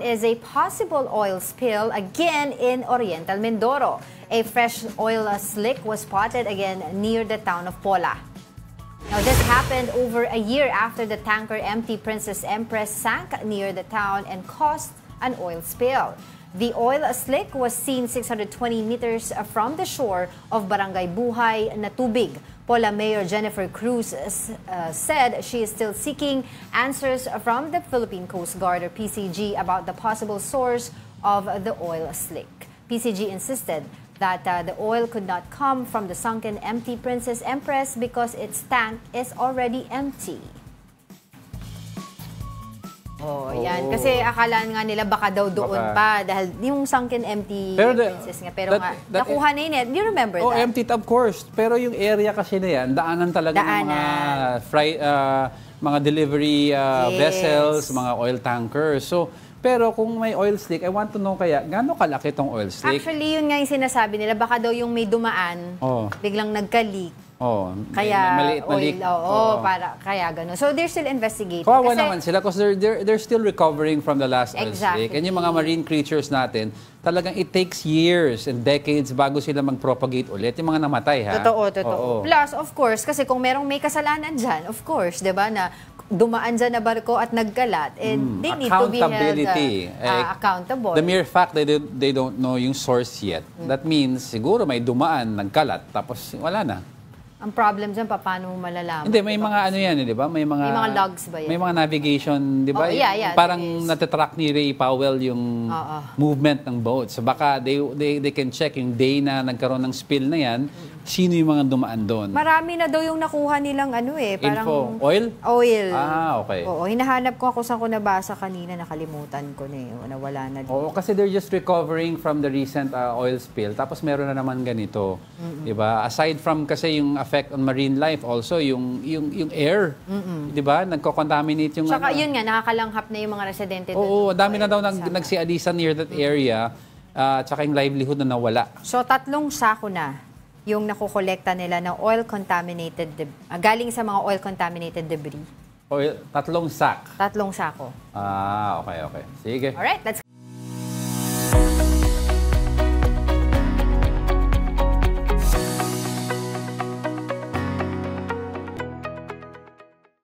is a possible oil spill again in Oriental Mindoro. A fresh oil slick was spotted again near the town of Pola. Now, this happened over a year after the tanker MT Princess Empress sank near the town and caused an oil spill. The oil slick was seen 620 meters from the shore of Barangay Buhay, Natubig. Pola Mayor Jennifer Cruz said she is still seeking answers from the Philippine Coast Guard or PCG about the possible source of the oil slick. PCG insisted that the oil could not come from the sunken MT Princess Empress because its tank is already empty. Oh, yan. Kasi akala nga nila baka daw doon pa dahil yung sunken empty princess nga. Pero nakuha na yun. Do you remember that? Oh, empty of course. Pero yung area kasi na yan, daanan talaga ng mga delivery vessels, mga oil tankers. So, pero kung may oil slick, I want to know kaya, gaano kalaki tong oil slick? Actually, yun nga yung sinasabi nila. Baka daw yung may dumaan, biglang nagka-leak. Kaya maliit na leak. Kaya gano'n. So they're still investigating. Kawawa naman sila because they're still recovering from the last oil slick. And yung mga marine creatures natin, talagang it takes years and decades bago sila mag-propagate ulit. Yung mga namatay, ha? Totoo. Plus, of course, kasi kung merong may kasalanan dyan, of course, di ba, na dumaan dyan na barko at nagkalat, and they need to be held accountable. The mere fact that they don't know yung source yet, that means siguro may dumaan, nagkalat, tapos wala na. Ang problem dyan, paano mo malalaman? Hindi, may mga ano yan, di ba? May mga logs ba yan? May mga navigation, di ba? Parang natitrack ni Ray Powell yung movement ng boat. So baka they can check yung day na nagkaroon ng spill na yan, sino yung mga dumaan doon. Marami na daw yung nakuha nilang parang... Info. Oil? Oil. Okay. Oo, hinahanap ko saan ko nabasa kanina, nakalimutan ko na nawala na. Oo, kasi they're just recovering from the recent oil spill. Tapos meron na naman ganito. Diba? Aside from kasi yung effect on marine life, also yung air. Diba? Nagko-contaminate yung... Saka yun nga, nakakalanghap na yung mga residente doon. Oo, dami na daw nagsialisa near that area. Tsaka yung livelihood na nawala. So, 3 sako na yung nakukolekta nila ng oil-contaminated, galing sa mga oil-contaminated debris. 3 sack? 3 sako. Okay. Sige. Alright, let's